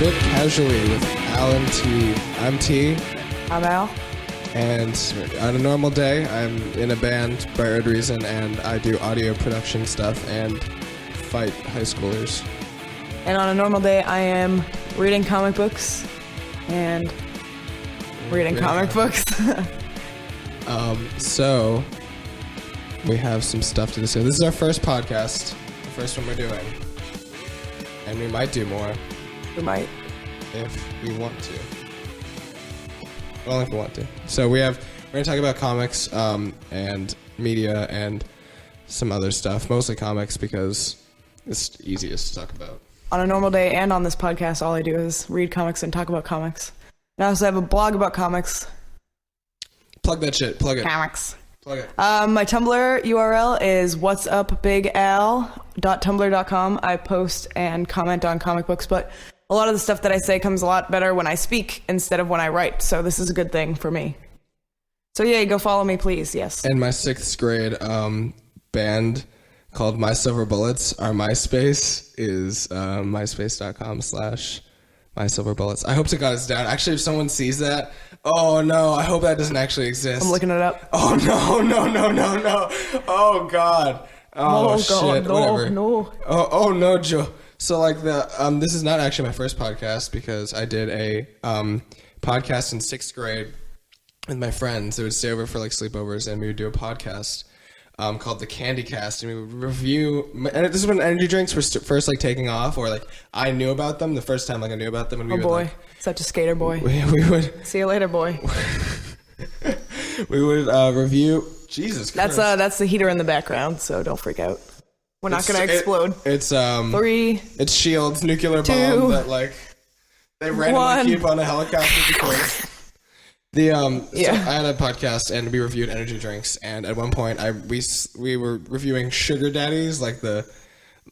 Sit Casually with Alan T. I'm T. I'm Al. And on a normal day, I'm in a band, Bright Red Reason, and I do audio production stuff and fight high schoolers. And on a normal day, I am reading comic books and reading comic books. So, we have some stuff to discuss. This is our first podcast, the first one we're doing. And we might do more. We might. If we want to. Only if we want to. So we're going to talk about comics and media and some other stuff. Mostly comics because it's the easiest to talk about. On a normal day and on this podcast, all I do is read comics and talk about comics. And I also have a blog about comics. Plug that shit. Plug it. Comics. Plug it. My Tumblr URL is whatsupbigal.tumblr.com. I post and comment on comic books, but a lot of the stuff that I say comes a lot better when I speak instead of when I write. So this is a good thing for me. So yeah, go follow me, please. Yes. And my 6th grade band called My Silver Bullets, our MySpace is myspace.com/mysilverbullets. I hope to God it's down. Actually, if someone sees that, oh no, I hope that doesn't actually exist. I'm looking it up. Oh no. Oh God. Oh shit. God, no, whatever. No. Oh no, Joe. So like this is not actually my first podcast because I did a podcast in 6th grade with my friends. They would stay over for like sleepovers and we would do a podcast called the Candy Cast, and we would review. And this is when energy drinks were first like taking off, or like I knew about them the first time. Like I knew about them, and we would, like, such a skater boy. We would see you later, boy. We would review. Jesus Christ. That's the heater in the background, so don't freak out. We're not going to explode. It's 3. It's Shield's nuclear 2, bomb that like they randomly keep on a helicopter because. So I had a podcast and we reviewed energy drinks, and at one point we were reviewing Sugar Daddies, like the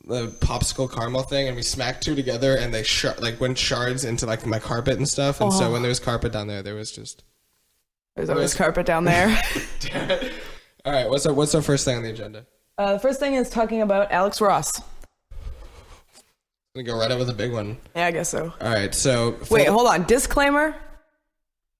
popsicle caramel thing, and we smacked 2 together and they went shards into like my carpet and stuff, and so when there was carpet down there was just there's always carpet down there. Damn it. All right, what's our first thing on the agenda? The first thing is talking about Alex Ross. Gonna go right over the big one. Yeah, I guess so. All right, so wait, hold on. Disclaimer.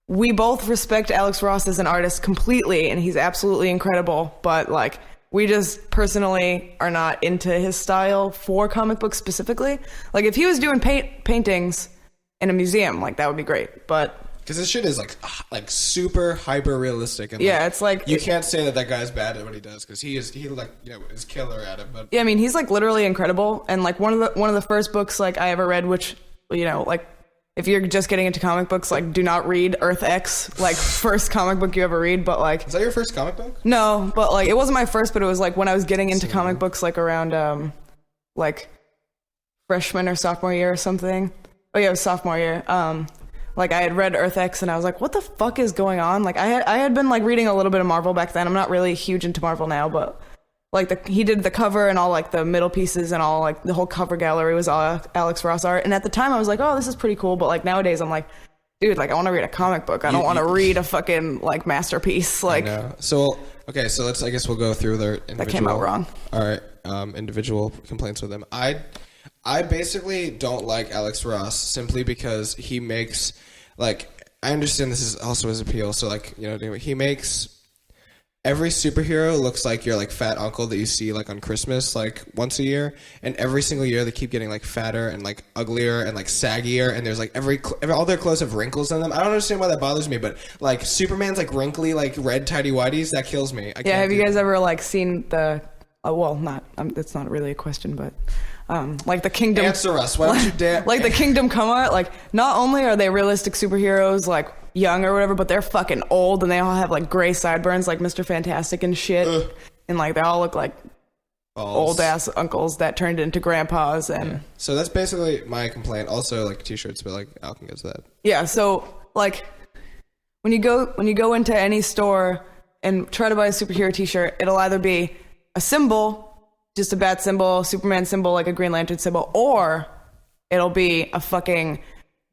We both respect Alex Ross as an artist completely, and he's absolutely incredible, but like we just personally are not into his style for comic books specifically. Like if he was doing paintings in a museum, like that would be great, but because this shit is like super hyper realistic, and yeah, it's like you can't say that guy's bad at what he does because he is killer at it. But yeah, I mean he's like literally incredible, and like one of the first books like I ever read, which like if you're just getting into comic books, like do not read Earth X, like first comic book you ever read. But like, is that your first comic book? No, but like it wasn't my first, but it was like when I was getting into comic books, like around like freshman or sophomore year or something. Oh yeah, it was sophomore year. Like I had read Earth X and I was like, what the fuck is going on? Like I had been like reading a little bit of Marvel back then. I'm not really huge into Marvel now, but like he did the cover and all like the middle pieces and all like the whole cover gallery was all Alex Ross art. And at the time I was like, oh, this is pretty cool. But like nowadays I'm like, dude, like I want to read a comic book. I don't want to read a fucking like masterpiece. Like, so okay, so I guess we'll go through their individual. That came out wrong. All right, individual complaints with them. I basically don't like Alex Ross simply because he makes like, I understand this is also his appeal. So like, he makes every superhero looks like your like fat uncle that you see like on Christmas like once a year, and every single year they keep getting like fatter and like uglier and like saggier, and there's like all their clothes have wrinkles in them. I don't understand why that bothers me, but like Superman's like wrinkly like red tidy whities, that kills me. Yeah, have you guys ever like seen the it's not really a question, but like the Kingdom. Answer us. Why don't you dare? Like the Kingdom Come Out. Like not only are they realistic superheroes, like young or whatever, but they're fucking old and they all have like gray sideburns, like Mr. Fantastic and shit. And like they all look like old ass uncles that turned into grandpas. And yeah. So that's basically my complaint. Also like t-shirts, but like Al can get to that. Yeah. So like when you go into any store and try to buy a superhero t-shirt, it'll either be a symbol, just a bat symbol, Superman symbol, like a Green Lantern symbol, or it'll be a fucking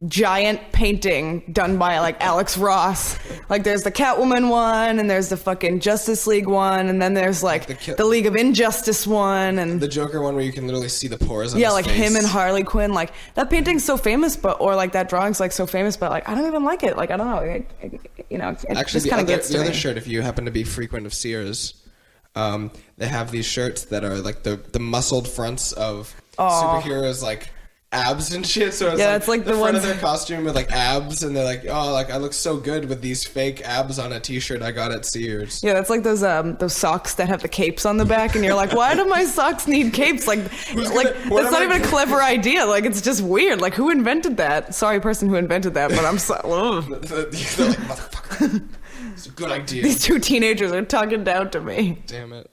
giant painting done by like Alex Ross. Like there's the Catwoman one, and there's the fucking Justice League one, and then there's like the League of Injustice one, and the Joker one where you can literally see the pores on yeah, his like face. him and Harley Quinn. Like that painting's so famous, or like that drawing's like so famous, but like I don't even like it. Like I don't know, it Actually, just kind of gets to the me. other shirt, if you happen to be frequent of Sears, they have these shirts that are like the muscled fronts of superheroes, like abs and shit. So it's it's like the front ones of their costume with like abs, and they're like, oh, like I look so good with these fake abs on a t-shirt I got at Sears. Yeah, that's like those socks that have the capes on the back, and you're like, why do my socks need capes? Like that's not even a clever idea. Like it's just weird. Like who invented that? Sorry, person who invented that, but I'm so. They're like, motherfucker. It's a good idea. These two teenagers are talking down to me. Damn it.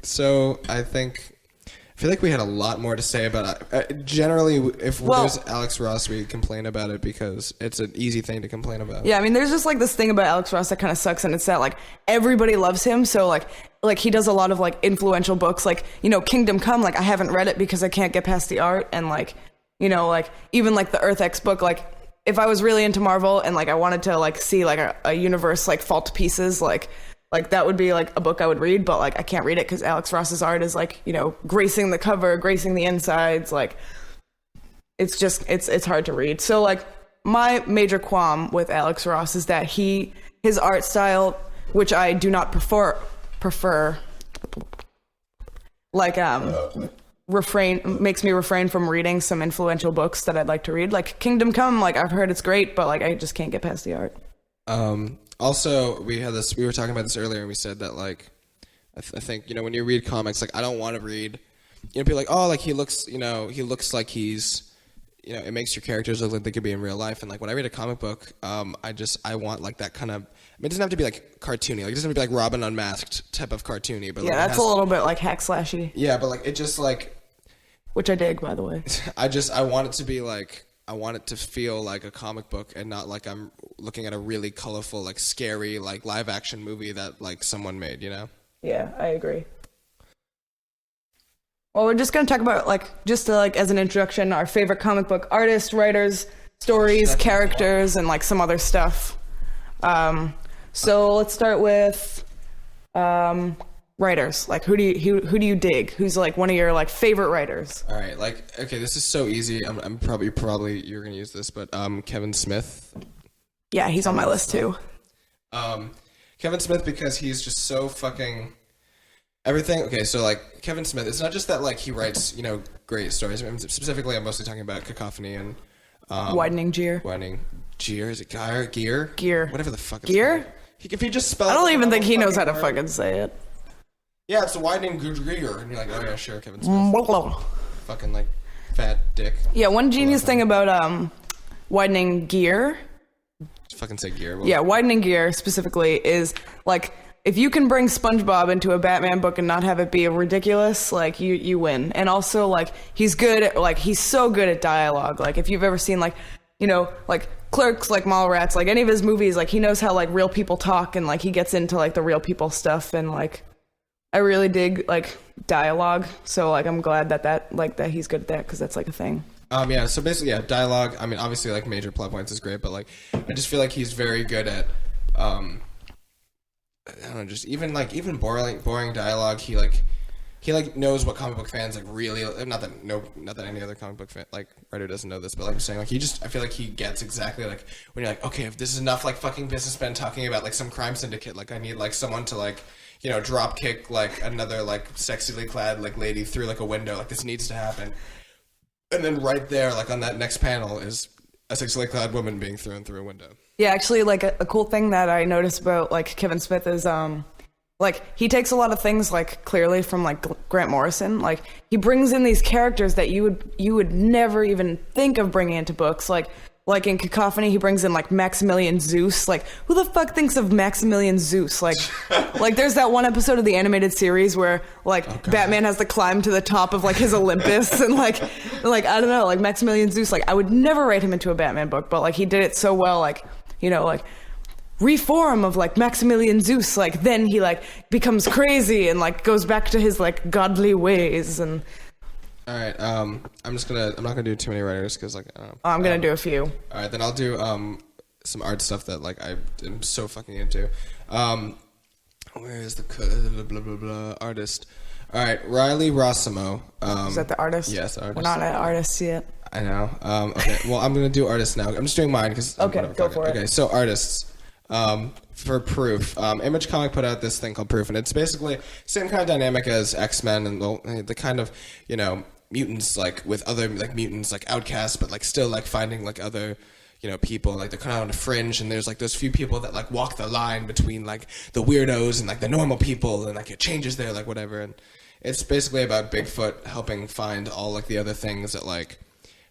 So I feel like we had a lot more to say about it. Generally, if there's Alex Ross, we complain about it because it's an easy thing to complain about. Yeah, I mean, there's just like this thing about Alex Ross that kind of sucks, and it's that like everybody loves him. So like he does a lot of like influential books, like Kingdom Come. Like I haven't read it because I can't get past the art, and like like even like the Earth X book. Like if I was really into Marvel and like I wanted to like see like a universe like fall to pieces, like that would be like a book I would read, but like I can't read it because Alex Ross's art is like gracing the cover, gracing the insides. Like it's just it's hard to read. So like my major qualm with Alex Ross is that his art style, which I do not prefer, like makes me refrain from reading some influential books that I'd like to read. Like Kingdom Come, like I've heard it's great, but like I just can't get past the art. Also, we were talking about this earlier, and we said that, like, I think, when you read comics, like, I don't want to read, people like, oh, like, he looks like he's, it makes your characters look like they could be in real life. And, like, when I read a comic book, I want, like, that kind of, it doesn't have to be, like, cartoony. Like, it doesn't have to be, like, Robin Unmasked type of cartoony. But, yeah, like, that's a little bit, like, hack slashy. Yeah, but, like, it just, like... Which I dig, by the way. I want it to be, like... I want it to feel like a comic book and not like I'm looking at a really colorful, like scary, like live action movie that like someone made, Yeah, I agree. Well, we're just going to talk about like, just to, like as an introduction, our favorite comic book artists, writers, stories, characters, and like some other stuff. So let's start with writers. Like who do you dig? Who's like one of your like favorite writers? All right, like okay, this is so easy. I'm probably you're gonna use this, but Kevin Smith. Yeah, he's on my list too. Kevin Smith, because he's just so fucking everything. Okay, so like Kevin Smith, it's not just that like he writes great stories. I mean, specifically, I'm mostly talking about Cacophony and Widening Gear. Is it Gear? Gear. Whatever the fuck. Gear. If he just spells. I don't even think he knows how to fucking say it. Yeah, it's a Widening Gear, and you're like, oh yeah, sure, Kevin Smith. Fucking like fat dick. Yeah, one genius thing about Widening Gear. Fucking say Gear. Yeah, Widening Gear specifically is like if you can bring SpongeBob into a Batman book and not have it be ridiculous, like you win. And also like he's so good at dialogue. Like if you've ever seen like like Clerks, like Mallrats, like any of his movies, like he knows how like real people talk, and like he gets into like the real people stuff, and like I really dig like dialogue. So like I'm glad that he's good at that, because that's like a thing. Yeah, so basically, yeah, dialogue. I mean, obviously, like major plot points is great, but like I just feel like he's very good at I don't know, just even boring dialogue. He knows what comic book fans like really. Not that any other comic book fan, like writer doesn't know this, but like I'm saying, like I feel like he gets exactly like when you're like, okay, if this is enough like fucking businessmen talking about like some crime syndicate, like I need like someone to like drop kick like another like sexily clad like lady through like a window, like this needs to happen. And then right there, like on that next panel, is a sexily clad woman being thrown through a window. Yeah, actually, like a cool thing that I noticed about like Kevin Smith is like he takes a lot of things like clearly from like Grant Morrison. Like he brings in these characters that you would never even think of bringing into books. Like in Cacophony, he brings in like Maximilian Zeus. Like who the fuck thinks of Maximilian Zeus? Like like there's that one episode of the animated series where like Batman has to climb to the top of like his Olympus, and like I don't know, like Maximilian Zeus. Like I would never write him into a Batman book, but like he did it so well. Like like reform of like Maximilian Zeus, like then he like becomes crazy and like goes back to his like godly ways. And All right. I'm not gonna do too many writers because like I don't know. I'm gonna do a few. All right, then I'll do some art stuff that like I am so fucking into. Where is the blah blah blah artist? All right, Riley Rossimo. Is that the artist? Yes, artist. We're not at artists yet. I know. Okay, well, I'm gonna do artists now. I'm just doing mine because. Okay, go for it. Okay, so artists. For Proof, Image Comic put out this thing called Proof, and it's basically same kind of dynamic as X-Men and the kind of, you know, mutants like with other like mutants like outcasts, but like still like finding like other, you know, people like they're kind of on the fringe, and there's like those few people that like walk the line between like the weirdos and like the normal people, and like it changes there like whatever, and it's basically about Bigfoot helping find all like the other things that like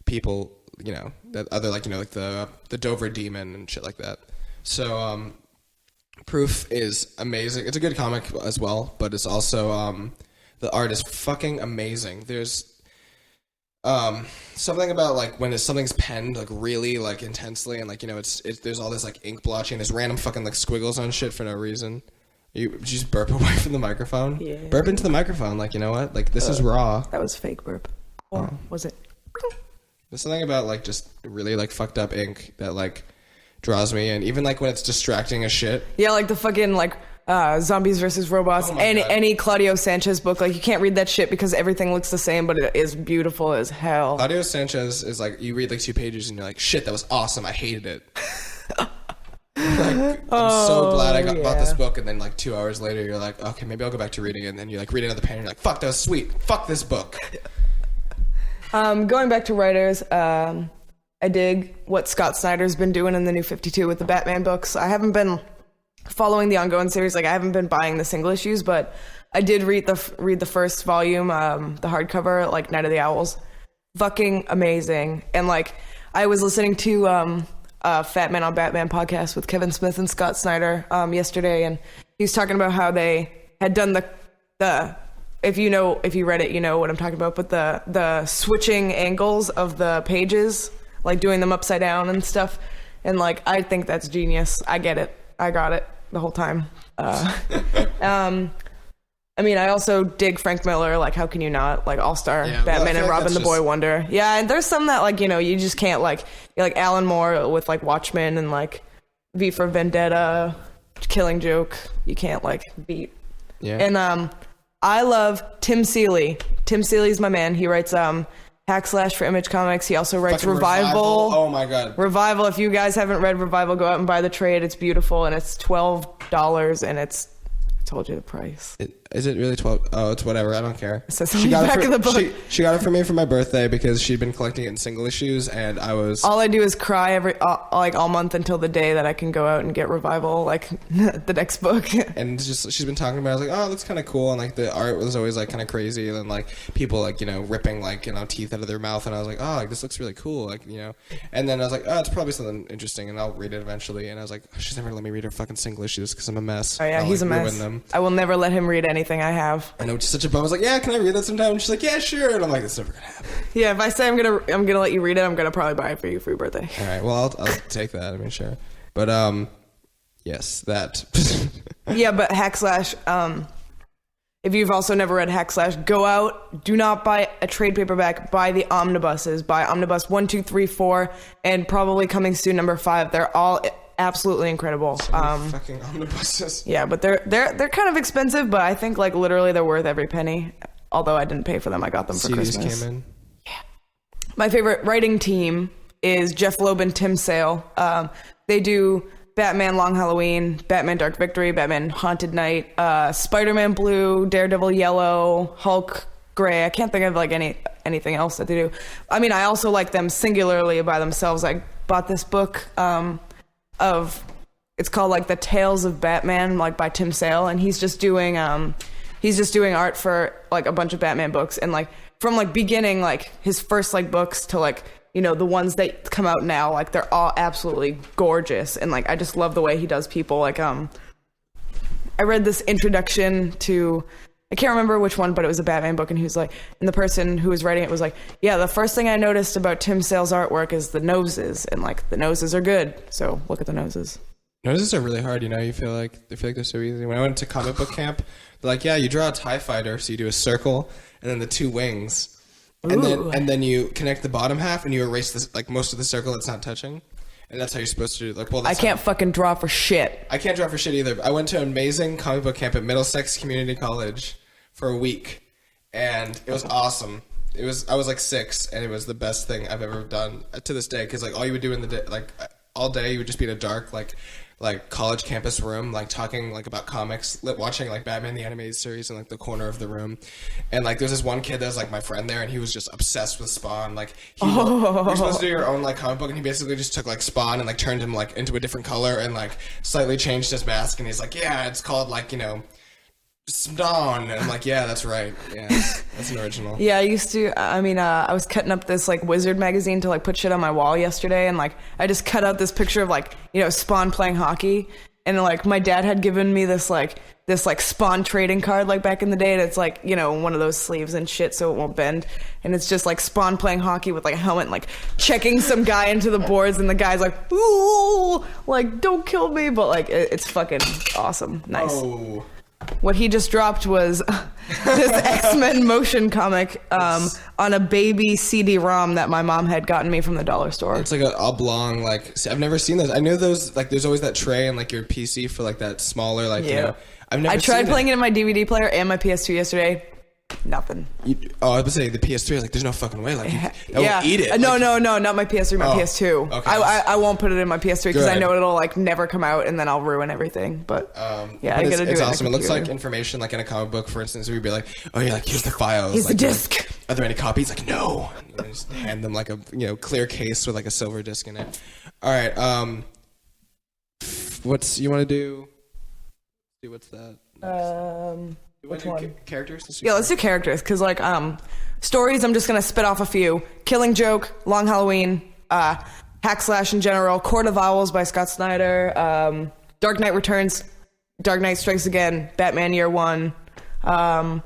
people, you know, that other like, you know, like the Dover demon and shit like that. So Proof is amazing. It's a good comic as well, but it's also the art is fucking amazing. There's something about like when something's penned like really like intensely, and like, you know, it's there's all this like ink blotching, there's random fucking like squiggles on shit for no reason. You just burp away from the microphone. Yeah. Burp into the microphone, like, you know what? Like this is raw. That was fake burp. Or was it? There's something about like just really like fucked up ink that like draws me, and even like when it's distracting as shit. Yeah, like the fucking like Zombies versus Robots. Oh any Claudio Sanchez book, like you can't read that shit because everything looks the same, but it is beautiful as hell. Claudio Sanchez is like, you read like 2 pages and you're like, shit, that was awesome, I hated it. Like, I'm so glad I bought this book, and then like 2 hours later you're like, okay, maybe I'll go back to reading it, and then you like read another page and you're like, fuck, that was sweet, fuck this book. Going back to writers, I dig what Scott Snyder's been doing in the New 52 with the Batman books. I haven't been following the ongoing series. Like, I haven't been buying the single issues, but I did read the first volume, the hardcover, like Night of the Owls. Fucking amazing. And like, I was listening to Fat Man on Batman podcast with Kevin Smith and Scott Snyder yesterday, and he was talking about how they had done the if you read it, you know what I'm talking about, but the switching angles of the pages, like doing them upside down and stuff. And like, I think that's genius. I get it. I got it the whole time. I mean, I also dig Frank Miller. Like, how can you not? Like, All-Star, Batman and Robin, the Boy Wonder. Yeah, and there's some that, like, you know, you just can't, like Alan Moore with, like, Watchmen and, like, V for Vendetta, Killing Joke. You can't, like, beat. Yeah. And I love Tim Seeley. Tim Seeley's my man. He writes Hackslash for Image Comics. He also writes Revival. Oh my god. Revival. If you guys haven't read Revival, go out and buy the trade. It's beautiful, and it's $12, and it's, I told you the price. Is it really 12? Oh, it's whatever. I don't care. It says on the back of the book. She got it for me for my birthday because she'd been collecting it in single issues, and I was... All I do is cry all month until the day that I can go out and get Revival, like, the next book. And just, she's been talking about it. I was like, oh, that's kind of cool. And, like, the art was always, like, kind of crazy. And then, like, people, like, you know, ripping, like, you know, teeth out of their mouth. And I was like, oh, like, this looks really cool. Like, you know. And then I was like, oh, it's probably something interesting, and I'll read it eventually. And I was like, oh, she's never going to let me read her fucking single issues because I'm a mess. Oh, yeah, he's a mess. Them. I will never let him read anything I have. I know, which is such a bum. I was like, yeah, can I read that sometime? And she's like, yeah, sure. And I'm like, that's never gonna happen. Yeah, if I say I'm gonna let you read it, I'm gonna probably buy it for you for your birthday. All right, well, I'll take that. I mean, sure. But yes, that. Yeah, but Hackslash. If you've also never read Hackslash, go out. Do not buy a trade paperback. Buy the omnibuses. Buy Omnibus 1, 2, 3, 4, and probably coming soon number 5. They're all absolutely incredible. Fucking omnibuses. Yeah, but they're kind of expensive, but I think like literally they're worth every penny. Although I didn't pay for them, I got them for CDs Christmas. Came in. Yeah. My favorite writing team is Jeff Loeb and Tim Sale. They do Batman Long Halloween, Batman Dark Victory, Batman Haunted Night, Spider-Man Blue, Daredevil Yellow, Hulk Gray. I can't think of like anything else that they do. I mean, I also like them singularly by themselves. I bought this book it's called like The Tales of Batman, like by Tim Sale, and he's just doing art for like a bunch of Batman books, and like from like beginning, like his first like books to like, you know, the ones that come out now, like they're all absolutely gorgeous, and like I just love the way he does people. Like I read this introduction to, I can't remember which one, but it was a Batman book, and he was like, and the person who was writing it was like, yeah, the first thing I noticed about Tim Sale's artwork is the noses, and like the noses are good, so look at the noses. Noses are really hard, you know. You feel like they're so easy. When I went to comic book camp, they're like, yeah, you draw a TIE fighter, so you do a circle and then the 2 wings, and then you connect the bottom half and you erase this like most of the circle that's not touching. And that's how you're supposed to do it. Like, well, I can't fucking draw for shit. I can't draw for shit either. I went to an amazing comic book camp at Middlesex Community College for a week, and it was awesome. I was like 6, and it was the best thing I've ever done to this day. Because like all you would do in the day, like all day, you would just be in a dark like college campus room, like talking like about comics, watching like Batman the Animated Series in like the corner of the room, and like there's this one kid that was like my friend there, and he was just obsessed with Spawn. Like you're supposed to do your own like comic book, and he basically just took like Spawn and like turned him like into a different color and like slightly changed his mask, and he's like, yeah, it's called like Spawn, and I'm like, yeah, that's right, yeah, that's an original. Yeah, I used to. I was cutting up this like Wizard magazine to like put shit on my wall yesterday, and like I just cut out this picture of like Spawn playing hockey, and like my dad had given me this Spawn trading card like back in the day, and it's like one of those sleeves and shit so it won't bend, and it's just like Spawn playing hockey with like a helmet, and, like checking some guy into the boards, and the guy's like, ooh, like don't kill me, but like it's fucking awesome, nice. Oh. What he just dropped was this X-Men motion comic on a baby CD-ROM that my mom had gotten me from the dollar store. It's like an oblong, like, I've never seen those. I know those, like, there's always that tray in, like, your PC for, like, that smaller, like, I've never I tried playing it in my DVD player and my PS2 yesterday. Nothing. I was about to say, the PS3, like, there's no fucking way. Like, that will eat it. No, not my PS3, my PS2. Okay. I won't put it in my PS3 because I know it'll, like, never come out and then I'll ruin everything. But, I gotta do it. It's awesome. It looks like information, like, in a comic book, for instance, where you'd be like, oh, yeah, like, here's the files. Here's like, the disc. Are there any copies? Like, no. And you just hand them, like, a, clear case with, like, a silver disc in it. All right. You want to do? What's that? Which one? Characters? Yeah, let's do characters, because, like, stories, I'm just going to spit off a few. Killing Joke, Long Halloween, Hack Slash in general, Court of Owls by Scott Snyder, Dark Knight Returns, Dark Knight Strikes Again, Batman Year One, the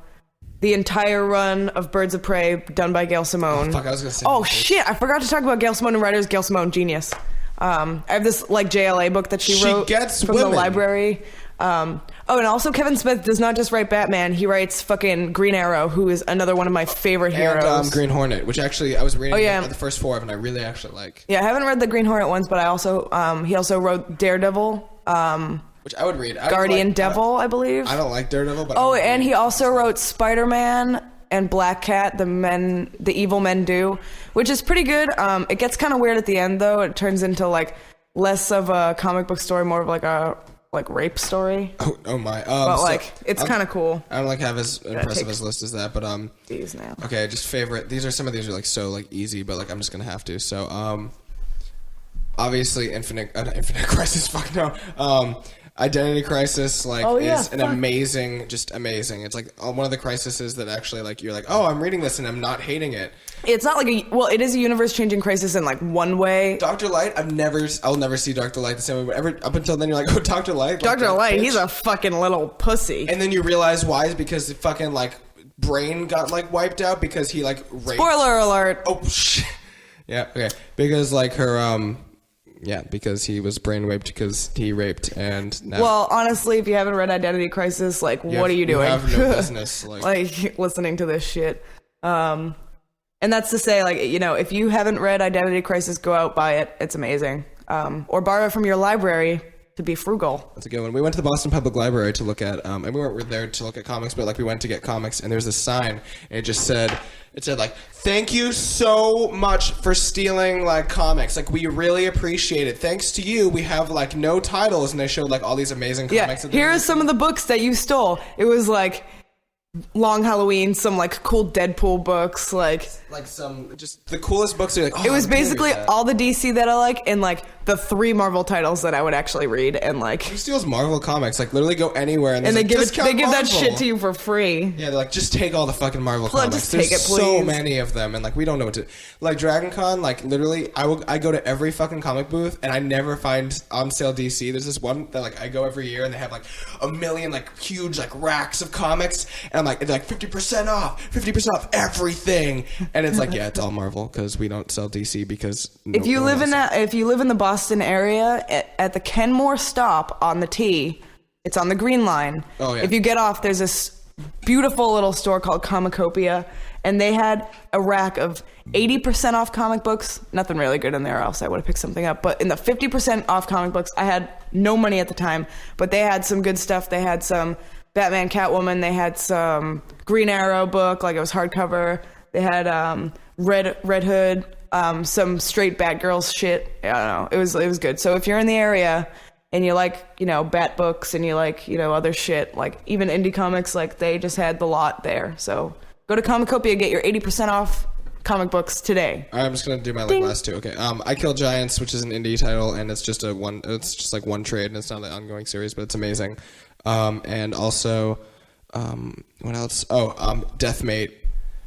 entire run of Birds of Prey done by Gail Simone. Oh, fuck, I was going to say shit, I forgot to talk about Gail Simone and writers. Gail Simone, genius. I have this, like, JLA book that she wrote from the library. And also Kevin Smith does not just write Batman, he writes fucking Green Arrow, who is another one of my favorite heroes. And Green Hornet, which actually I was reading the first 4 of, and I really actually like. Yeah, I haven't read the Green Hornet ones, but I also he also wrote Daredevil, which I would read. Guardian Devil, I believe. I don't like Daredevil, but and he also wrote Spider-Man and Black Cat, the evil men do, which is pretty good. It gets kind of weird at the end though. It turns into like less of a comic book story, more of like a rape story. Oh my. But like it's kind of cool. I don't like have as impressive as list as that, but these now. Okay, just favorite. Some of these are like so like easy, but like I'm just gonna have to. So obviously Infinite Crisis. Fuck no. Identity Crisis is an amazing. It's like one of the crises that actually like you're like, oh, I'm reading this and I'm not hating it. It's not like it is a universe-changing crisis in like one way. Dr. Light, I'll never see Dr. Light the same way. But up until then, you're like, oh, Dr. Light. Dr. Light, he's a fucking little pussy. And then you realize why is because the fucking like brain got like wiped out because he like raped. Spoiler alert. Oh shit. Yeah. Okay. Because like her because he was brainwaped because he raped and now... Well, honestly, if you haven't read Identity Crisis, like, what are you doing? You have no business. Like listening to this shit. And that's to say, like, if you haven't read Identity Crisis, go out, buy it. It's amazing. Or borrow it from your library to be frugal. That's a good one. We went to the Boston Public Library to look at, and we weren't there to look at comics, but like we went to get comics, and there's a sign, and it said like, thank you so much for stealing like comics. Like we really appreciate it. Thanks to you, we have like no titles, and they showed like all these amazing comics. Yeah, here are some of the books that you stole. It was like Long Halloween, some like cool Deadpool books, like some just the coolest books. Like, it was basically all the DC that I like, and like the 3 Marvel titles that I would actually read, and like who steals Marvel comics? Like literally go anywhere and they like, give that shit to you for free. Yeah, they're like, just take all the fucking Marvel comics. Just take There's it, please. So many of them, and like we don't know what to like. Dragon Con, like literally, I go to every fucking comic booth, and I never find on sale DC. There's this one that like I go every year, and they have like a million like huge like racks of comics, and I'm like it's like 50% off everything, and it's like yeah, it's all Marvel because we don't sell DC because if you live in the Boston area at the Kenmore stop on the T, it's on the Green Line. Oh yeah. If you get off, there's this beautiful little store called Comicopia, and they had a rack of 80% off comic books. Nothing really good in there, else I would have picked something up. But in the 50% off comic books, I had no money at the time, but they had some good stuff. They had some Batman, Catwoman. They had some Green Arrow book, like it was hardcover. They had Red Hood, some straight Batgirls shit. I don't know. It was good. So if you're in the area and you like, you know, Bat books and you like, you know, other shit, like even indie comics, like they just had the lot there. So go to Comicopia, get your 80% off comic books today. All right, I'm just gonna do my like last two. Okay, I Kill Giants, which is an indie title, and it's just it's just like one trade, and it's not an ongoing series, but it's amazing. And also, what else? Deathmate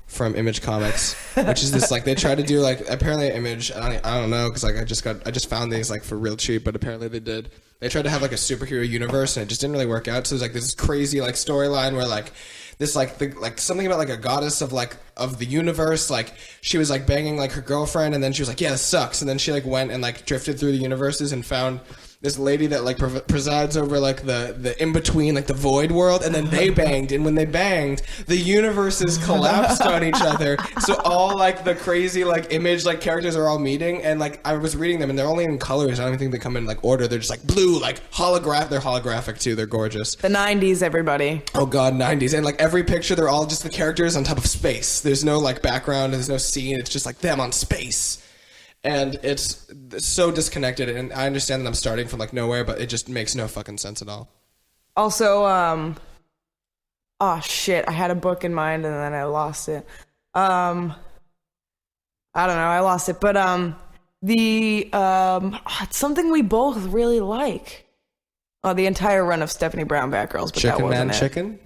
from Image Comics, which is this like they try to do like apparently Image. I don't know because like I just found these like for real cheap, but apparently they did. They tried to have like a superhero universe, and it just didn't really work out. So there's like this crazy like storyline where like this like something about like a goddess of the universe, like she was like banging like her girlfriend, and then she was like, yeah, this sucks, and then she like went and like drifted through the universes and found this lady that like presides over like the in between, like the void world, and then they banged, and when they banged, the universes collapsed on each other. So all like the crazy like Image like characters are all meeting, and like I was reading them, and they're only in colors. I don't even think they come in like order. They're just like blue, like holographic. They're holographic too. They're gorgeous. The 90s, everybody. Oh god, 90s, and like every picture, they're all just the characters on top of space. There's no like background. There's no scene. It's just like them on space. And it's so disconnected, and I understand that I'm starting from like nowhere, but it just makes no fucking sense at all. Also, oh shit, I had a book in mind and then I lost it. I don't know, I lost it, but it's something we both really like. Oh, the entire run of Stephanie Brown Batgirls, but Chicken that wasn't Man it. Chicken?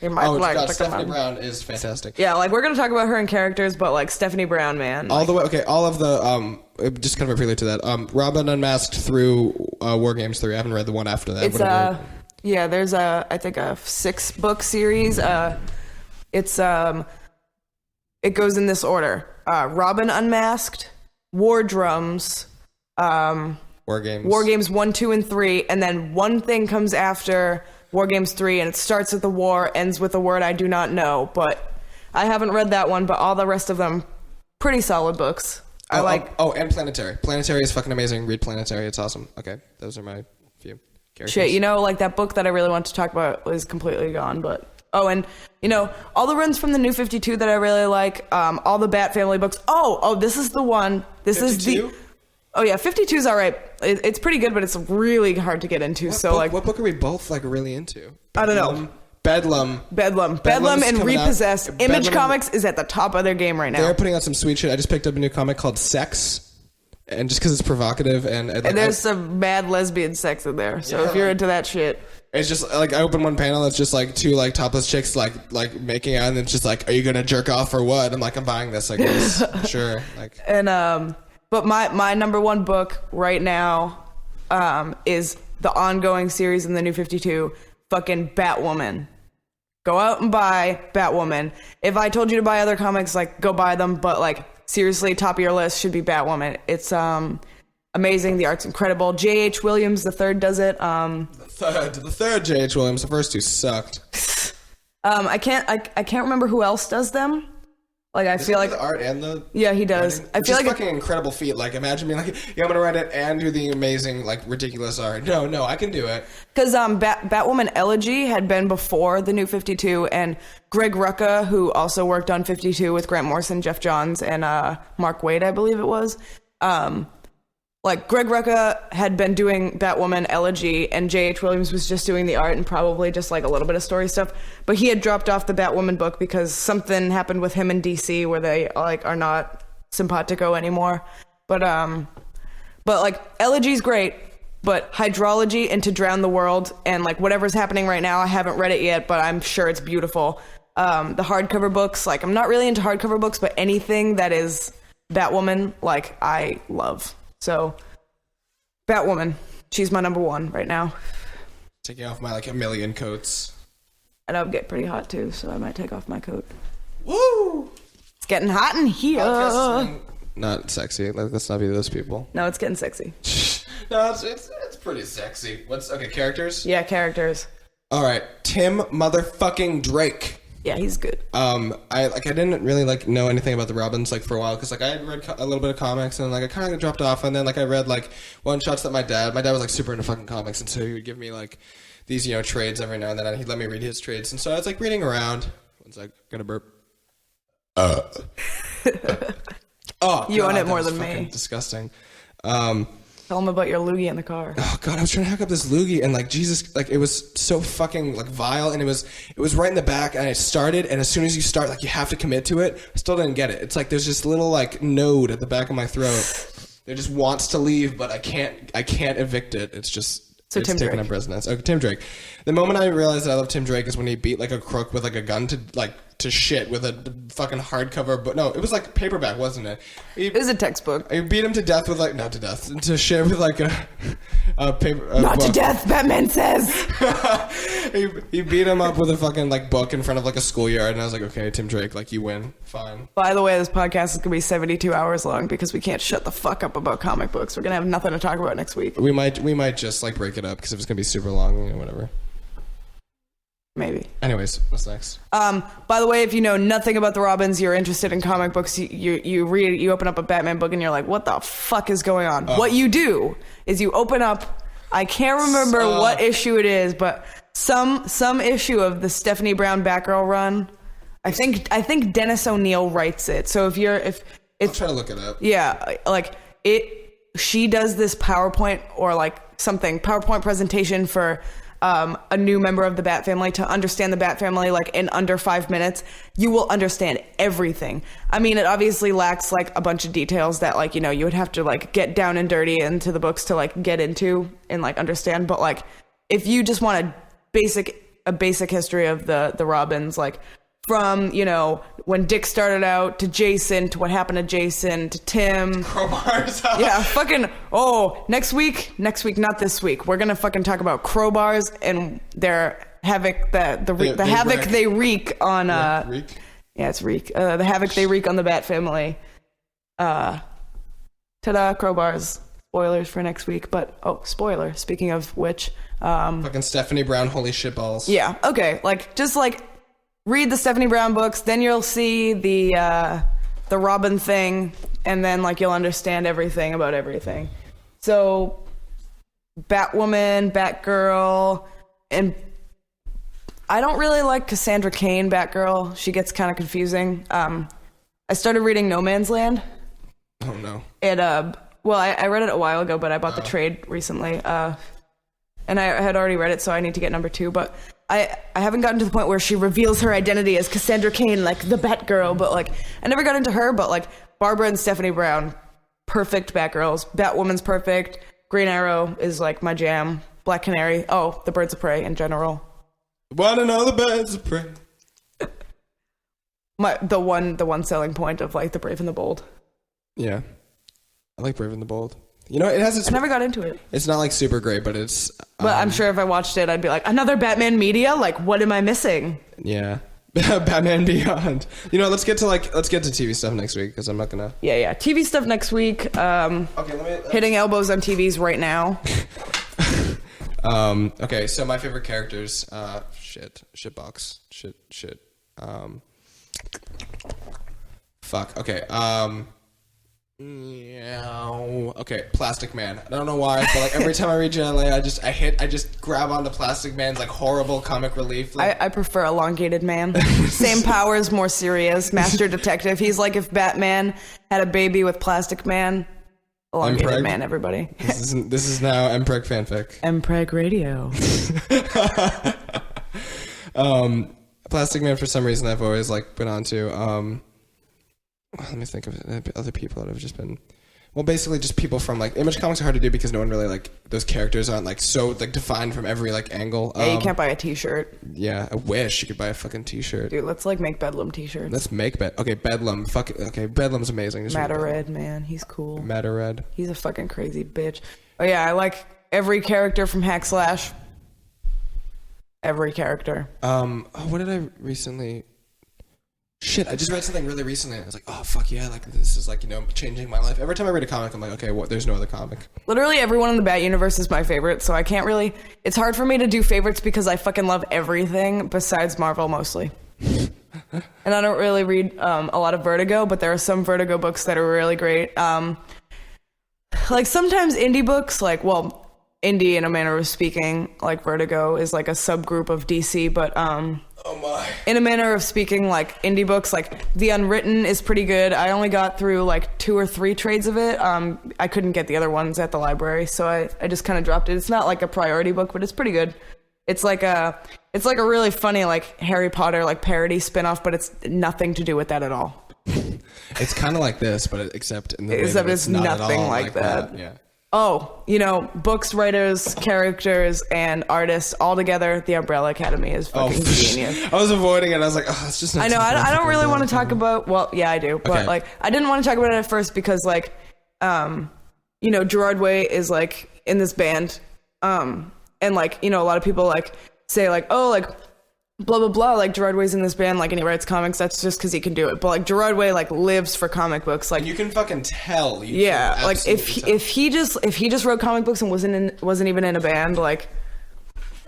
Stephanie Brown is fantastic. Yeah, like we're gonna talk about her in characters, but like Stephanie Brown, man. All the way, okay. All of the just kind of a prelude to that. Robin Unmasked through War Games 3. I haven't read the one after that. It's there's I think a 6-book series. It goes in this order: Robin Unmasked, War Drums, War Games 1, 2, and 3, and then one thing comes after War Games 3, and it starts with the war, ends with a word I do not know, but I haven't read that one, but all the rest of them, pretty solid books. And Planetary. Planetary is fucking amazing. Read Planetary. It's awesome. Okay, those are my few characters. Shit, you know, like that book that I really want to talk about is completely gone, but... Oh, and, you know, all the runs from the New 52 that I really like, all the Bat Family books. Oh, this is the one. This 52? Is the... Oh yeah, 52's all right. It's pretty good, but it's really hard to get into. What book are we both like really into? I don't know. Bedlam and Repossessed. Image Comics is at the top of their game right now. They're putting out some sweet shit. I just picked up a new comic called Sex, and just because it's provocative and there's some mad lesbian sex in there. So if you're into that shit, it's just like I open one panel. It's just like two like topless chicks like making out, and it's just like, are you gonna jerk off or what? I'm like, I'm buying this. I guess sure. Like and But my number one book right now is the ongoing series in the New 52, fucking Batwoman. Go out and buy Batwoman. If I told you to buy other comics, like, go buy them, but, like, seriously, top of your list should be Batwoman. It's amazing. The art's incredible. J.H. Williams III does it. The third J.H. Williams. The first two sucked. I can't remember who else does them. Like I feel like the art and the he does. I feel like fucking incredible feat. Like imagine being like, yeah, I'm gonna write it and do the amazing like ridiculous art. No, I can do it. Because Batwoman Elegy had been before the New 52, and Greg Rucka, who also worked on 52 with Grant Morrison, Jeff Johns, and Mark Waid, I believe it was. Like Greg Rucka had been doing Batwoman Elegy, and J.H. Williams was just doing the art and probably just like a little bit of story stuff. But he had dropped off the Batwoman book because something happened with him in DC where they like are not simpatico anymore. But like Elegy's great, but Hydrology and To Drown the World and like whatever's happening right now, I haven't read it yet, but I'm sure it's beautiful. The hardcover books, like I'm not really into hardcover books, but anything that is Batwoman, like I love. So, Batwoman, she's my number one right now. Taking off my like a million coats. And I'll get pretty hot too, so I might take off my coat. Woo! It's getting hot in here. Not sexy. Let's not be those people. No, it's getting sexy. No, it's pretty sexy. Characters? Yeah, characters. All right, Tim motherfucking Drake. Yeah, he's good. I didn't really like know anything about the Robins like for a while because like I had read a little bit of comics and like I kind of dropped off, and then like I read like one shots that my dad was like super into fucking comics, and so he would give me like these trades every now and then, and he'd let me read his trades, and so I was like reading around. One sec, gonna burp. Oh, you God, own it more that was than fucking me. Disgusting. Tell him about your loogie in the car. Oh God, I was trying to hack up this loogie, and like Jesus, like it was so fucking like vile, and it was right in the back, and I started, and as soon as you start, like you have to commit to it. I still didn't get it. It's like there's this little like node at the back of my throat that just wants to leave, but I can't evict it. It's just So it's Tim taking Drake. up residence. Okay, Tim Drake. The moment I realized that I love Tim Drake is when he beat like a crook with like a gun to shit with a fucking hardcover, but no, it was like paperback, wasn't it? It was a textbook. I beat him to death with like not to death to shit with like a paper. Not to death, Batman says. he beat him up with a fucking like book in front of like a schoolyard, and I was like, okay, Tim Drake, like you win, fine. By the way, this podcast is gonna be 72 hours long because we can't shut the fuck up about comic books. We're gonna have nothing to talk about next week. We might just like break it up because if it's gonna be super long, whatever. Maybe. Anyways, what's next? By the way, if you know nothing about the Robins, you're interested in comic books, you open up a Batman book and you're like, what the fuck is going on? What you do is you open up, I can't remember what issue it is, but some issue of the Stephanie Brown Batgirl run. I think Dennis O'Neil writes it. So I'll try to look it up. Yeah, like she does this PowerPoint or like PowerPoint presentation for a new member of the Bat family to understand the Bat family like in under 5 minutes. You will understand everything. I mean, it obviously lacks like a bunch of details that like, you would have to like get down and dirty into the books to like get into and like understand. But like, if you just want a basic history of the Robins, like from, when Dick started out to Jason, to what happened to Jason, to Tim. Crowbars. Yeah, next week, not this week. We're going to fucking talk about crowbars and their havoc, the havoc they wreak on, Reek? Yeah, it's wreak. The havoc they wreak on the Bat family. Ta-da, crowbars. Spoilers for next week, but, spoiler, speaking of which. Fucking Stephanie Brown, holy shit balls. Yeah, okay, just read the Stephanie Brown books, then you'll see the Robin thing, and then you'll understand everything about everything. So, Batwoman, Batgirl, and I don't really like Cassandra Cain, Batgirl. She gets kind of confusing. I started reading No Man's Land. Oh no. I read it a while ago, but I bought the trade recently. And I had already read it, so I need to get number 2, but I haven't gotten to the point where she reveals her identity as Cassandra Cain, the Batgirl, but I never got into her, but Barbara and Stephanie Brown, perfect Batgirls. Batwoman's perfect. Green Arrow is my jam. Black Canary, the Birds of Prey in general. Wanna know the Birds of Prey? The one selling point of the Brave and the Bold. Yeah. I like Brave and the Bold. It has its... I never got into it. It's not super great, but it's... But I'm sure if I watched it, I'd be like, another Batman media? what am I missing? Yeah. Batman Beyond. Let's get to TV stuff next week, because I'm not gonna... Yeah. TV stuff next week. Okay, hitting elbows on TVs right now. Okay, so my favorite characters... Shitbox. Shit. Fuck. Okay, okay, Plastic Man. I don't know why, but every time I read JLA, I just grab onto Plastic Man's horrible comic relief. I prefer Elongated Man. Same powers, more serious. Master Detective. He's if Batman had a baby with Plastic Man. Elongated Man, everybody. This is now Mpreg fanfic. Mpreg Radio. Plastic Man, for some reason, I've always been onto. Let me think of other people that have just been... Well, basically just people from, Image Comics are hard to do because no one really, those characters aren't, so, defined from every, angle. Yeah, you can't buy a t-shirt. Yeah, I wish you could buy a fucking t-shirt. Dude, let's, make Bedlam t-shirts. Let's make Okay, Bedlam. Okay, Bedlam's amazing. Matterred, man. He's cool. Matterred. He's a fucking crazy bitch. Oh, yeah, I like every character from Hack Slash. Every character. What did I recently... Shit, I just read something really recently and I was like, oh, fuck yeah, this is changing my life. Every time I read a comic, I'm like, okay, there's no other comic. Literally everyone in the Bat universe is my favorite, so I can't really... It's hard for me to do favorites because I fucking love everything besides Marvel mostly. And I don't really read a lot of Vertigo, but there are some Vertigo books that are really great. Like sometimes indie books, like, well, indie in a manner of speaking, like Vertigo is like a subgroup of DC, but in a manner of speaking, like indie books, like The Unwritten is pretty good. I only got through like 2 or 3 trades of it. I couldn't get the other ones at the library, so I just kind of dropped it. It's not like a priority book, but it's pretty good. It's like a really funny like Harry Potter like parody spinoff, but it's nothing to do with that at all. It's kind of like this, but except in the way Except that it's not nothing at all like that. Yeah. Oh, you know, books, writers, characters, and artists all together. The Umbrella Academy is fucking genius. I was avoiding it. I was like, oh, it's just. I know. I don't really want to talk about. Well, yeah, I do, but Okay. like, I didn't want to talk about it at first because, like, you know, Gerard Way is like in this band, and like, you know, a lot of people like say like, oh, like, blah blah blah, like Gerard Way's in this band, like, and he writes comics. That's just because he can do it. But like, Gerard Way like lives for comic books. Like, You can fucking tell. yeah, like if he just wrote comic books and wasn't even in a band, like.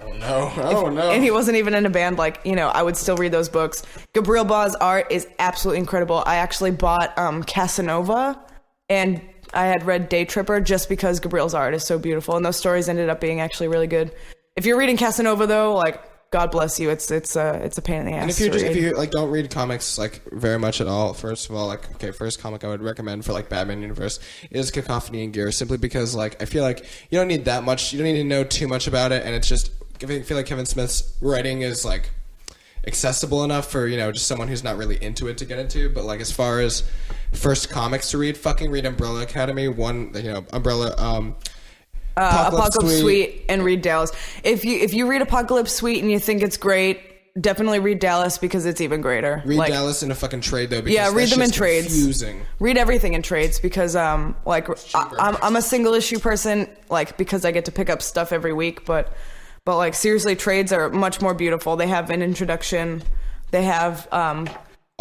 Oh no. And he wasn't even in a band, like, you know, I would still read those books. Gabriel Ba's art is absolutely incredible. I actually bought Casanova, and I had read Day Tripper just because Gabriel's art is so beautiful, and those stories ended up being actually really good. If you're reading Casanova though, like, God bless you, it's a pain in the ass. And if you like don't read comics like very much at all, first of all, like, okay, first comic I would recommend for like Batman universe is Cacophony and Gear, simply because like I feel like you don't need that much, you don't need to know too much about it, and it's just, I feel like Kevin Smith's writing is like accessible enough for, you know, just someone who's not really into it to get into. But like as far as first comics to read, fucking read Umbrella Academy, Umbrella Apocalypse Suite and read Dallas. If you read Apocalypse Suite and you think it's great, definitely read Dallas because it's even greater. Read Dallas in a fucking trade though. Because yeah, read them in trades. Confusing. Read everything in trades because like I'm a single issue person, like, because I get to pick up stuff every week. But like seriously, trades are much more beautiful. They have an introduction. They have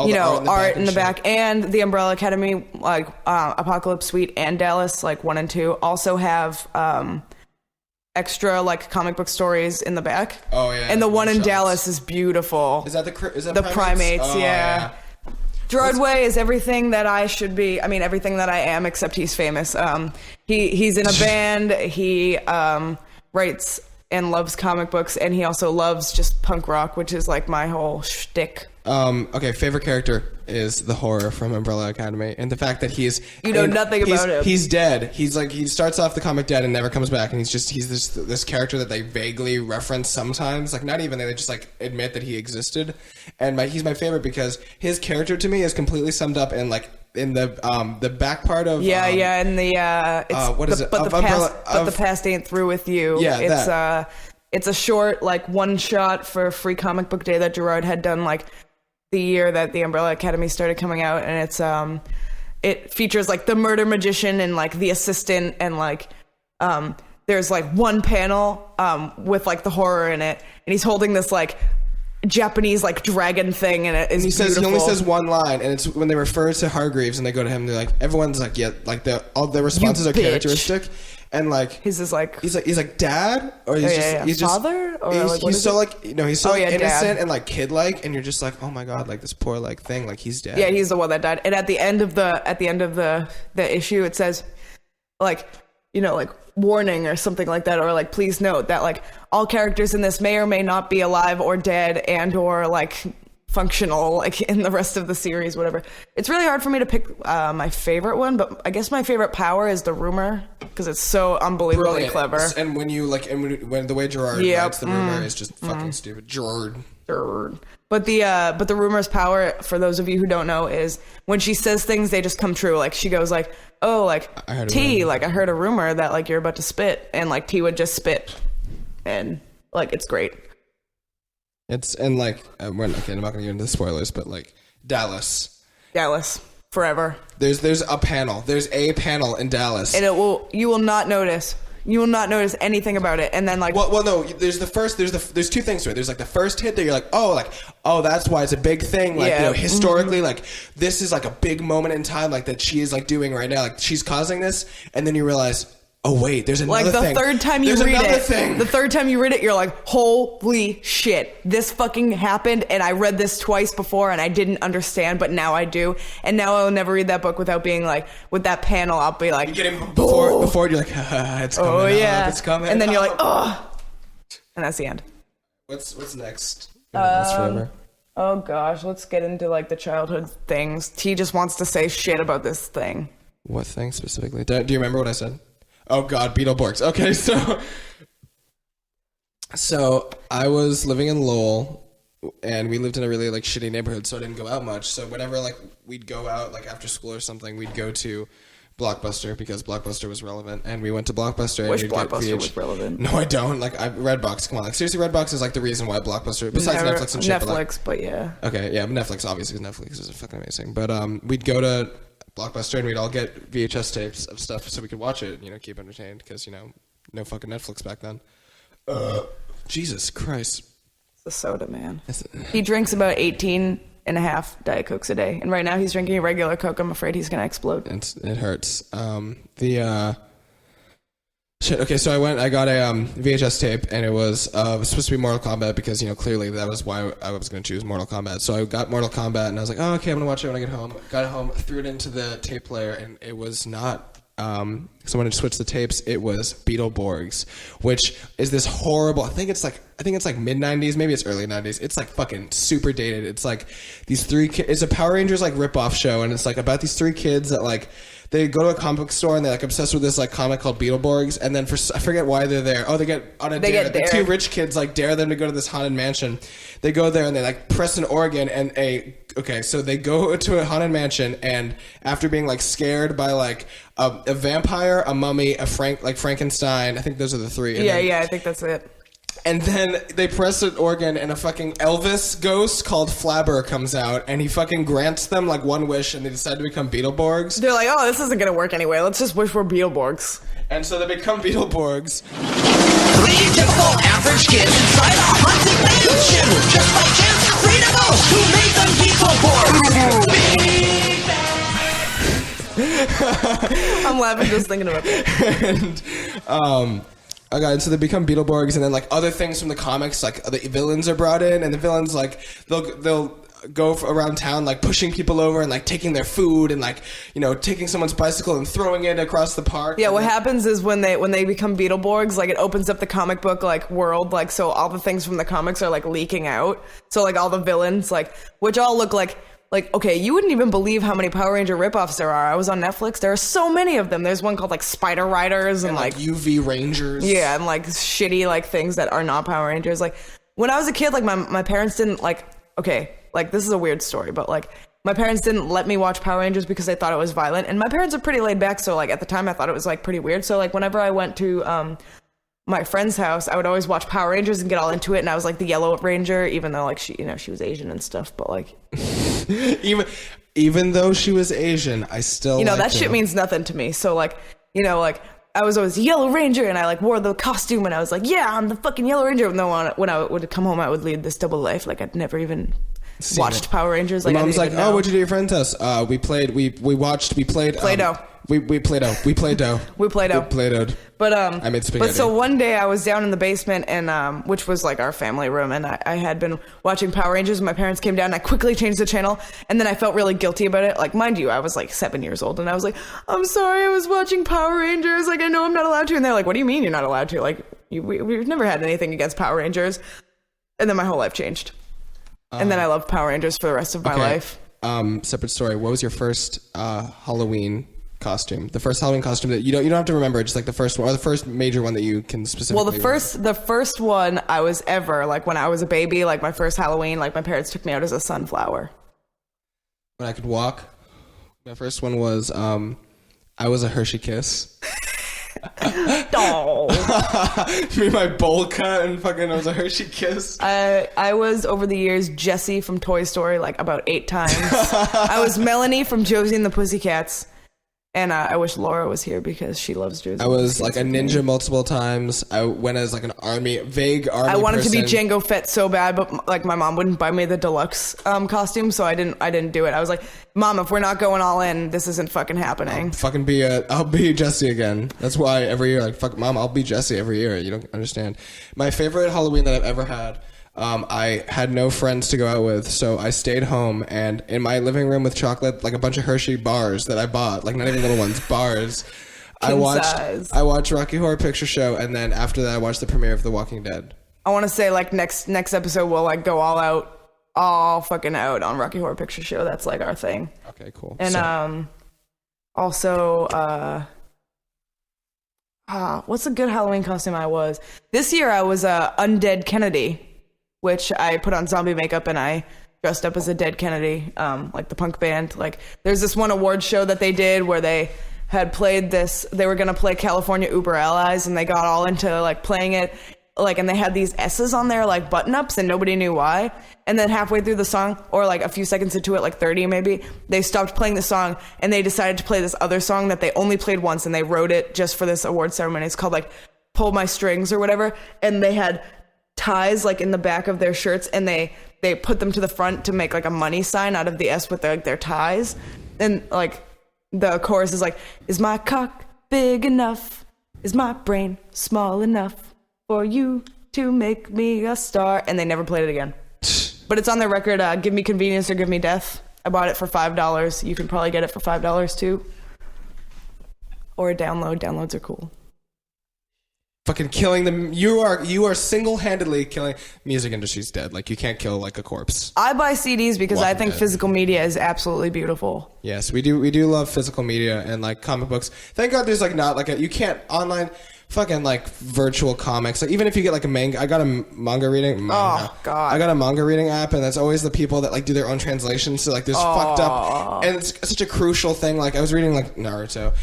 you know, art in the back, and the Umbrella Academy, like Apocalypse Suite and Dallas, like 1 and 2, also have extra like comic book stories in the back. Oh yeah, and the one in Dallas is beautiful. Is that the Primates? Oh, yeah. Gerard Way is everything that I should be. I mean, everything that I am, except he's famous. He's in a band. He writes and loves comic books, and he also loves just punk rock, which is like my whole shtick. Okay, favorite character is the Horror from Umbrella Academy, and the fact that nothing about him. He's dead. He's like, he starts off the comic dead and never comes back, and he's this character that they vaguely reference sometimes, like not even, they just like admit that he existed, and he's my favorite because his character to me is completely summed up in like in the back part of and the it's what is it? But the past ain't through with you. Yeah, it's a short like one shot for Free Comic Book Day that Gerard had done like the year that the Umbrella Academy started coming out, and it's it features like the murder magician and like the assistant, and like there's like one panel with like the Horror in it, and he's holding this like Japanese like dragon thing, and it is beautiful. He only says one line, and it's when they refer to Hargreaves and they go to him, they're like, everyone's like, yeah, like all the responses are characteristic, and like he's like dad, or he's just father, or he's so like, you know, he's so innocent dad. and like kid like, and you're just like, oh my god, like this poor like thing, like he's dead. Yeah, he's the one that died. And at the end of the issue, it says like, you know, like warning or something like that, or like please note that like all characters in this may or may not be alive or dead and or like functional like in the rest of the series, whatever. It's really hard for me to pick my favorite one, but I guess my favorite power is the Rumor, because it's so unbelievably clever. And when you like, and when the way Gerard writes the Rumor is just fucking stupid. Gerard. But the Rumor's power, for those of you who don't know, is when she says things, they just come true. Like she goes like, oh, like T, like I heard a rumor that like you're about to spit, and like T would just spit, and like it's great. It's, and like I'm not gonna get into the spoilers, but like Dallas forever. There's a panel in Dallas, and you will not notice anything about it, and then like well no, there's two things to it. There's like the first hit that you're like, oh that's why it's a big thing, like, you know, historically, like this is like a big moment in time, like that she is like doing right now, like she's causing this, and then you realize, Oh wait, there's another Like the thing. third time you There's read another it, thing. the third time you read it, you're like, holy shit, this fucking happened, and I read this twice before, and I didn't understand, but now I do, and now I will never read that book without being like, with that panel, I'll be like, You're getting before you're like, it's coming. oh yeah, up, it's coming. and then you're up. like, oh, and that's the end. What's next? Forever. Oh gosh, let's get into like the childhood things. T just wants to say shit about this thing. What thing specifically? Do you remember what I said? Oh God, Beetleborgs. Okay, so I was living in Lowell, and we lived in a really like shitty neighborhood, so I didn't go out much. So whenever like we'd go out like after school or something, we'd go to Blockbuster because Blockbuster was relevant, and we went to Blockbuster. Wish and Blockbuster was relevant. No, I don't. Like Redbox. Come on, like seriously, Redbox is like the reason why Blockbuster, besides Netflix and shit. Netflix, but yeah. Okay, yeah, Netflix obviously, because Netflix is fucking amazing. But we'd go to Blockbuster and we'd all get VHS tapes of stuff so we could watch it, keep entertained because, no fucking Netflix back then. Jesus Christ. It's the soda, man. He drinks about 18 and a half Diet Cokes a day. And right now he's drinking a regular Coke. I'm afraid he's going to explode. It hurts. Shit, okay, so I got a VHS tape, and it was supposed to be Mortal Kombat because, clearly that was why I was going to choose Mortal Kombat. So I got Mortal Kombat, and I was like, oh, okay, I'm going to watch it when I get home. Got it home, threw it into the tape player, and it was not... so when I switched the tapes, it was Beetleborgs, which is this horrible... I think it's like mid-90s, maybe it's early 90s. It's like fucking super dated. It's like these three kids... It's a Power Rangers like rip-off show, and it's like about these three kids that like... They go to a comic book store and they're like obsessed with this like comic called Beetleborgs, and then I forget why they're there. Oh, they get on a dare. The two rich kids like dare them to go to this haunted mansion. They go there and they like press an organ and so they go to a haunted mansion, and after being like scared by like a vampire, a mummy, Frankenstein, I think those are the three. Yeah, I think that's it. And then they press an organ and a fucking Elvis ghost called Flabber comes out, and he fucking grants them like one wish, and they decide to become Beetleborgs. They're like, oh, this isn't going to work anyway. Let's just wish we're Beetleborgs. And so they become Beetleborgs. Three typical average kids inside a haunted mansion. Just by chance, three to go. Who made them Beetleborgs? I'm laughing just thinking about that. And, okay, so they become Beetleborgs, and then like other things from the comics, like the villains are brought in, and the villains like they'll go around town like pushing people over and like taking their food and like taking someone's bicycle and throwing it across the park. Yeah, what happens is when they become Beetleborgs, like it opens up the comic book like world, like so all the things from the comics are like leaking out. So like all the villains, like which all look like okay, you wouldn't even believe how many Power Ranger ripoffs there are. I was on Netflix. There are so many of them. There's one called like Spider Riders and like UV Rangers. Yeah, and like shitty like things that are not Power Rangers. Like when I was a kid, like my parents didn't like. Okay, like this is a weird story, but like my parents didn't let me watch Power Rangers because they thought it was violent. And my parents are pretty laid back, so like at the time I thought it was like pretty weird. So like whenever I went to my friend's house, I would always watch Power Rangers and get all into it, and I was like the Yellow Ranger, even though like she was Asian and stuff, but like even though she was Asian, I still that shit means nothing to me. So like like I was always Yellow Ranger, and I like wore the costume, and I was like, yeah, I'm the fucking Yellow Ranger. No, when I would come home, I would lead this double life. Like I'd never even watched Power Rangers. Like Mom's like, oh, what'd you do at your friend's house? We played Play-Doh. We played dough. We played dough. But I made spaghetti. But so one day I was down in the basement, and which was like our family room, and I had been watching Power Rangers, and my parents came down, and I quickly changed the channel, and then I felt really guilty about it. Like, mind you, I was like 7 years old, and I was like, I'm sorry, I was watching Power Rangers. Like, I know I'm not allowed to. And they're like, what do you mean you're not allowed to? Like, we've never had anything against Power Rangers. And then my whole life changed. And then I loved Power Rangers for the rest of my life. Separate story. What was your first Halloween costume? The first Halloween costume that you don't have to remember, just like the first one, or the first major one that you can specifically Well, the first one I was ever, like when I was a baby, like my first Halloween, like my parents took me out as a sunflower. When I could walk. My first one was I was a Hershey Kiss. Me, my bowl cut, and fucking I was a Hershey Kiss. I was over the years Jessie from Toy Story like about 8 times. I was Melanie from Josie and the Pussycats. And I wish Laura was here because she loves Jersey. I was like a ninja multiple times. I went as like an vague army I wanted person. to be Jango Fett so bad, but like my mom wouldn't buy me the deluxe costume, so I didn't do it. I was like, Mom, if we're not going all in, this isn't fucking happening. I'll be Jesse again. That's why every year, like, fuck, Mom, I'll be Jesse every year. You don't understand. My favorite Halloween that I've ever had. I had no friends to go out with, so I stayed home, and in my living room with chocolate, like a bunch of Hershey bars that I bought, like not even little ones, bars. I watched Rocky Horror Picture Show, and then after that I watched the premiere of The Walking Dead. I want to say like next episode we'll like go all fucking out on Rocky Horror Picture Show. That's like our thing. Okay, cool. And also what's a good Halloween costume I was? This year I was Undead Kennedy, which I put on zombie makeup and I dressed up as a dead Kennedy, like the punk band. Like, there's this one award show that they did where they had played this. They were gonna play California Uber Allies, and they got all into like playing it, like, and they had these S's on there like button-ups, and nobody knew why. And then halfway through the song, or like a few seconds into it, like 30 maybe, they stopped playing the song and they decided to play this other song that they only played once, and they wrote it just for this award ceremony. It's called like Pull My Strings or whatever, and they had ties like in the back of their shirts, and they put them to the front to make like a money sign out of the S with their ties, and like the chorus is like, is my cock big enough, is my brain small enough for you to make me a star, and they never played it again. But it's on their record, Give Me Convenience or Give Me Death. I bought it for $5. You can probably get it for $5 too, or a downloads are cool. Fucking killing them. You are single-handedly killing. Music industry's dead. Like, you can't kill like a corpse. I buy CDs because I think physical media is absolutely beautiful. Yes, we do love physical media and like comic books. Thank God there's like not like you can't online fucking like virtual comics. Like, even if you get like a manga, I got a manga reading. Oh God! I got a manga reading app, and that's always the people that like do their own translations. So like, there's fucked up, and it's such a crucial thing. Like, I was reading like Naruto.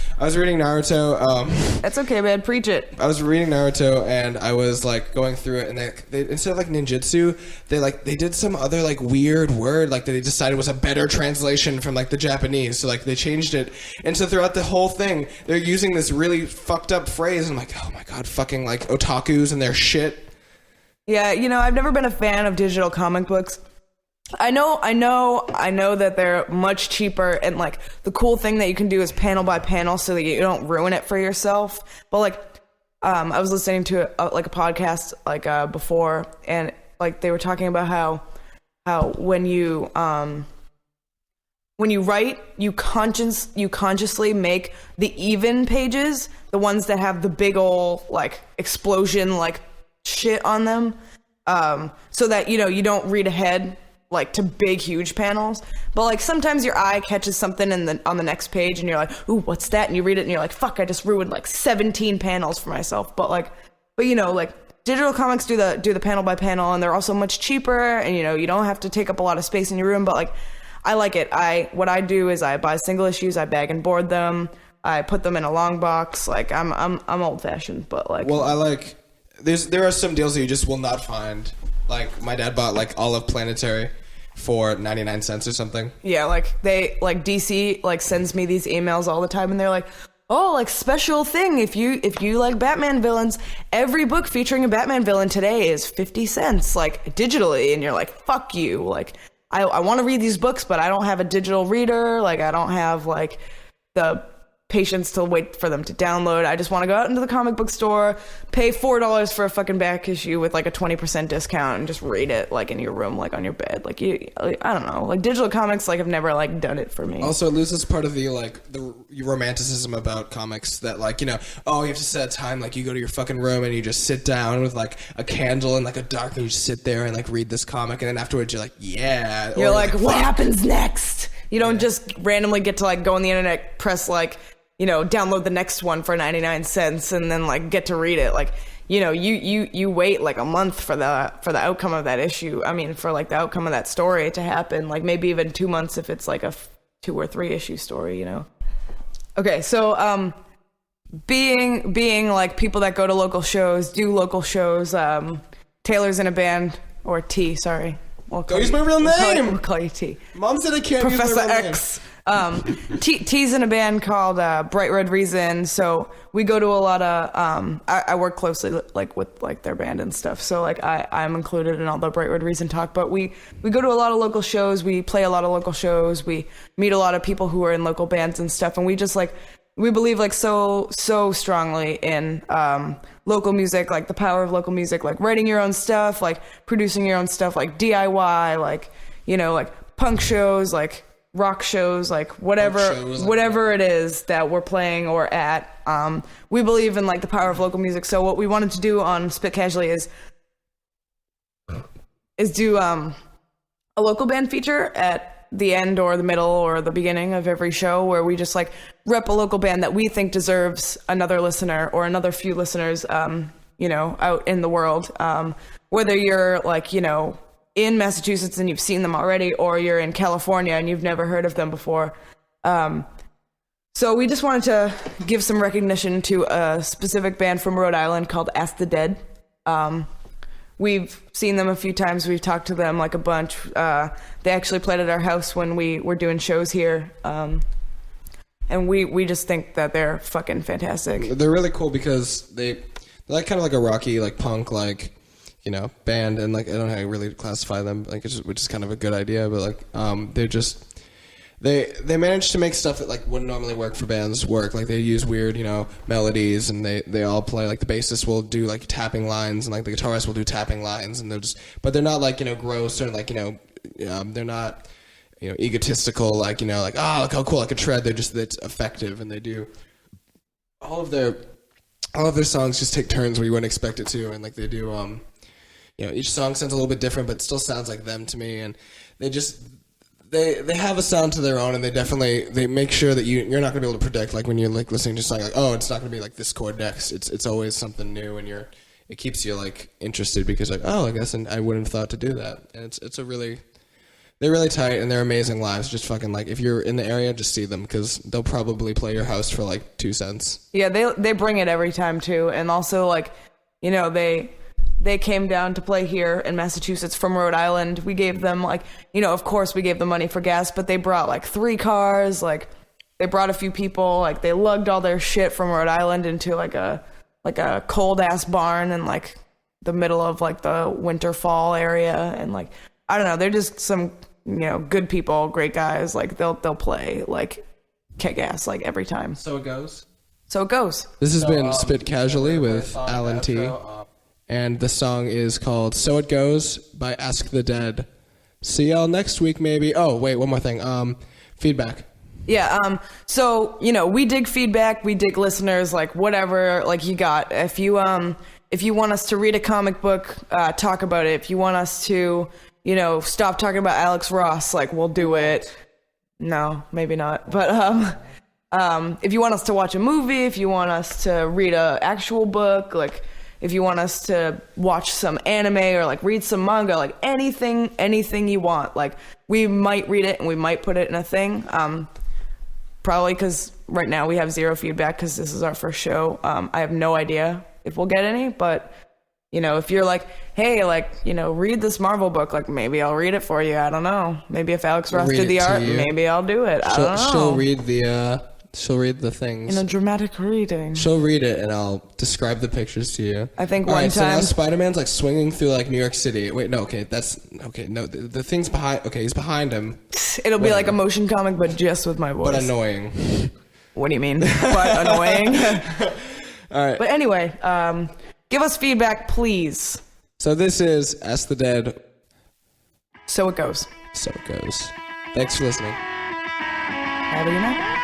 That's okay, man. Preach it. I was reading Naruto, and I was like going through it, and they instead of like ninjutsu, they did some other like weird word like that they decided was a better translation from like the Japanese. So like they changed it, and so throughout the whole thing, they're using this really fucked up phrase, and I'm like, oh my God, fucking like otakus and their shit. Yeah, I've never been a fan of digital comic books. I know that they're much cheaper, and like the cool thing that you can do is panel by panel so that you don't ruin it for yourself. But like, I was listening to a podcast like before, and like they were talking about how when you write, you consciously make the even pages, the ones that have the big ol' like explosion like shit on them, so that you don't read ahead like to big huge panels. But like sometimes your eye catches something on the next page, and you're like, ooh, what's that? And you read it, and you're like, fuck, I just ruined like 17 panels for myself. But like digital comics do the panel by panel, and they're also much cheaper, and you don't have to take up a lot of space in your room. But like, I like it. What I do is I buy single issues, I bag and board them, I put them in a long box. Like, I'm old fashioned, but like. Well, I like. There are some deals that you just will not find. Like, my dad bought like all of Planetary for 99 cents or something. Yeah, like DC like sends me these emails all the time, and they're like, oh, like special thing, if you like Batman villains, every book featuring a Batman villain today is 50 cents, like digitally. And you're like, fuck you. Like, I want to read these books, but I don't have a digital reader. Like, I don't have like the patience to wait for them to download. I just want to go out into the comic book store, pay $4 for a fucking back issue with like a 20% discount, and just read it like in your room, like on your bed. Like, I don't know, like digital comics like have never like done it for me. Also, it loses part of the like the romanticism about comics that like, you have to set a time, like you go to your fucking room and you just sit down with like a candle and like a dark, and you just sit there and like read this comic, and then afterwards you're like, yeah. You're like, what happens next? You don't just randomly get to like go on the internet, press like, download the next one for 99 cents and then like get to read it. Like, you wait like a month for the outcome of that issue. I mean, for like the outcome of that story to happen, like maybe even 2 months if it's like a 2 or 3 issue story, Okay. So, being like people that go to local shows, do local shows, Taylor's in a band, or T, sorry. Don't use my real name! We'll call you T. Mom said I can't Professor use my real X. T's in a band called Bright Red Reason, so we go to a lot of I work closely like with like their band and stuff, so like I'm included in all the Bright Red Reason talk, but we go to a lot of local shows, we play a lot of local shows, we meet a lot of people who are in local bands and stuff, and we just like we believe like so strongly in local music, like the power of local music, like writing your own stuff, like producing your own stuff, like DIY, like, you know, like punk shows, like rock shows, like whatever it is that we're playing or at. We believe in like the power of local music. So what we wanted to do on Spit Casually is do a local band feature at the end or the middle or the beginning of every show, where we just like rep a local band that we think deserves another listener or another few listeners, you know, out in the world. Whether you're like, you know, in Massachusetts and you've seen them already, or you're in California and you've never heard of them before. So we just wanted to give some recognition to a specific band from Rhode Island called Ask the Dead. We've seen them a few times. We've talked to them like a bunch. They actually played at our house when we were doing shows here. And we just think that they're fucking fantastic. They're really cool because they're like kind of like a rocky, like punk, like, you know, band, and like I don't know how to really classify them, like which is kind of a good idea, but like they're just they managed to make stuff that like wouldn't normally work for bands work. Like they use weird, you know, melodies, and they all play, like the bassist will do like tapping lines, and like the guitarist will do tapping lines, and but they're not like, you know, gross, or like, you know, they're not, you know, egotistical, like, you know, like, oh, look how cool I can shred. They're just, it's effective, and they do all of their songs just take turns where you wouldn't expect it to, and like they do you know, each song sounds a little bit different, but it still sounds like them to me. And they just they have a sound to their own, and they make sure that you're not gonna be able to predict, like when you're like listening to a song, like, oh, it's not gonna be like this chord next. It's always something new, and it keeps you like interested, because like, oh, I guess, and I wouldn't have thought to do that. And they're really tight, and they're amazing lives. Just fucking, like, if you're in the area, just see them, because they'll probably play your house for like 2 cents. Yeah, they bring it every time too, and also like, you know, they came down to play here in Massachusetts from Rhode Island. We gave them, like, you know, of course we gave them money for gas, but they brought like 3 cars, like they brought a few people, like they lugged all their shit from Rhode Island into like a cold ass barn in like the middle of like the winter fall area, and like, I don't know, they're just some, you know, good people, great guys. Like they'll play like kick ass like every time. So it goes. This has been Spit Casually with Alan T. And the song is called So It Goes by Ask the Dead. See y'all next week, maybe. Oh, wait, one more thing. Feedback. Yeah, so, you know, we dig feedback, we dig listeners, like, whatever, like, you got. If you want us to read a comic book, talk about it. If you want us to, you know, stop talking about Alex Ross, like, we'll do it. No, maybe not. But, if you want us to watch a movie, if you want us to read a actual book, like, if you want us to watch some anime or like read some manga, like anything you want, like we might read it and we might put it in a thing. Probably because right now we have 0 feedback because this is our first show. I have no idea if we'll get any, but you know, if you're like, hey, like, you know, read this Marvel book, like maybe I'll read it for you. I don't know. Maybe if Alex Ross did the art, maybe I'll do it. I don't know. She'll read the things. In a dramatic reading. She'll read it, and I'll describe the pictures to you. I think one time... so now Spider-Man's, like, swinging through, like, New York City. Wait, no, okay, no, the thing's behind... Okay, he's behind him. It'll be like a motion comic, but just with my voice. But annoying. What do you mean? But annoying? All right. But anyway, give us feedback, please. So this is Ask the Dead. So it goes. Thanks for listening. Have a good night.